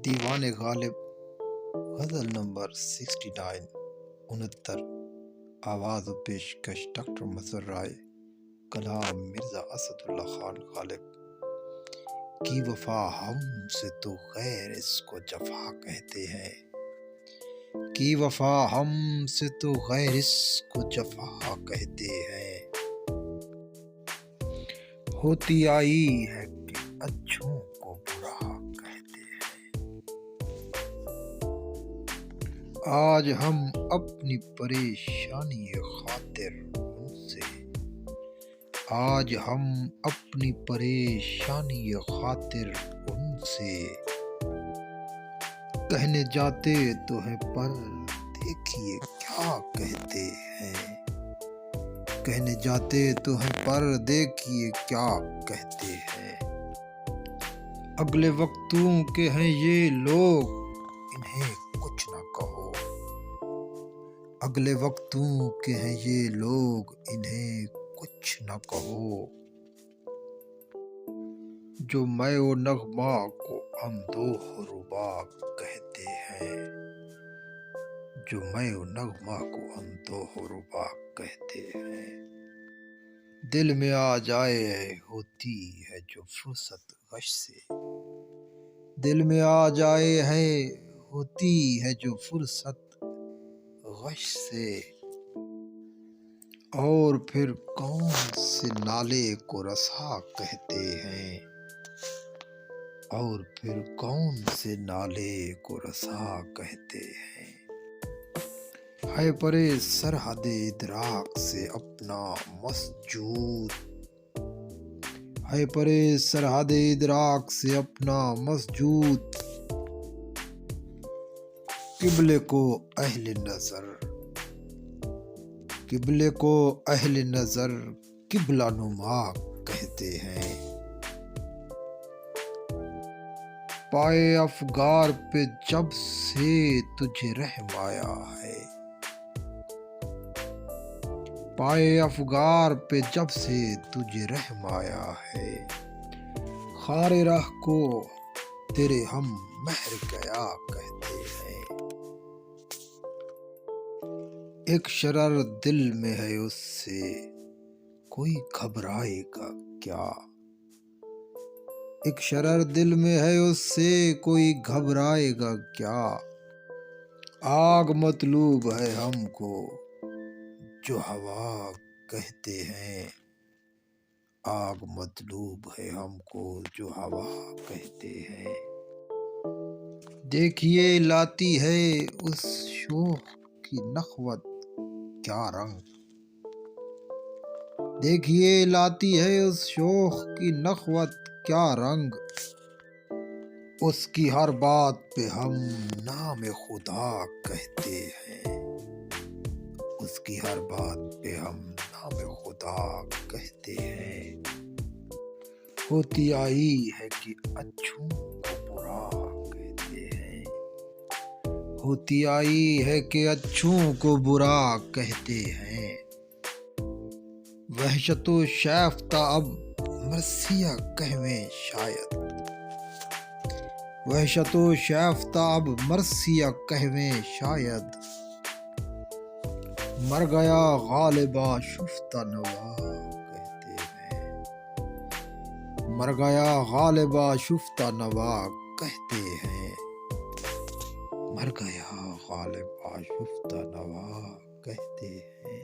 دیوان غالب غزل نمبر 69 آواز و پیشکش ڈاکٹر مظہر رائے، کلام مرزا اسد اللہ خان غالب۔ کی وفا ہم سے تو غیر اس کو جفا کہتے ہیں، کی وفا ہم سے تو غیر اس کو جفا کہتے ہیں۔ ہوتی آئی ہے کہ اچھوں کو برا کہتے ہیں، آج ہم اپنی پریشانی خاطر ان سے، آج ہم اپنی پریشانی خاطر ان سے کہنے جاتے تو ہیں، پر دیکھیے کیا کہتے ہیں، کہنے جاتے تو ہیں پر دیکھیے کیا کہتے ہیں۔ اگلے وقتوں کے ہیں یہ لوگ، انہیں کچھ نہ کہو، اگلے وقتوں کے ہیں یہ لوگ، انہیں کچھ نہ کہو۔ جو میں و نغمہ کو اندوہ و ربا کہتے ہیں، جو میں و نغمہ کو اندوہ و ربا کہتے ہیں۔ دل میں آ جائے ہوتی ہے جو فرصت غش سے، دل میں آ جائے ہے ہوتی ہے جو فرصت غش سے، اور پھر کون سے نالے کو رسا کہتے ہیں، اور پھر کون سے نالے کو رسا کہتے ہیں۔ ہے پرے سرحد ادراک سے اپنا مسجود، ہے پرے سرحد ادراک سے اپنا مسجود، قبلے کو اہل نظر، قبلے کو اہل نظر قبلہ نما کہتے ہیں۔ پائے افگار پہ جب سے تجھے رحم آیا ہے، پائے افگار پہ جب سے تجھے رحم آیا ہے، خار راہ کو تیرے ہم مہر گیا کہتے ہیں۔ ایک شرر دل میں ہے اس سے کوئی گھبرائے گا کیا، ایک شرر دل میں ہے اس سے کوئی گھبرائے گا کیا۔ آگ مطلوب ہے ہم کو جو ہوا کہتے ہیں، آگ مطلوب ہے ہم کو جو ہوا کہتے ہیں۔ دیکھیے لاتی ہے اس شوخ کی نخوت کیا رنگ، دیکھیے لاتی ہے اس شوخ کی نخوت کیا رنگ، اس کی ہر بات پہ ہم نام خدا کہتے ہیں، اس کی ہر بات پہ ہم نام خدا کہتے ہیں۔ ہوتی آئی ہے کہ اچھوں کو برا کہتے ہیں، ہوتی آئی ہے کہ اچھوں کو برا کہتے ہیں۔ وحشت و شیفتہ اب مرثیہ کہویں شاید، وحشت و شیفتہ اب مرثیہ کہویں شاید، مر گیا غالبا شفتہ نوا کہتے ہیں، مر گیا غالبا شفتہ نوا کہتے ہیں، مر گیا غالبا شفتہ نوا کہتے ہیں۔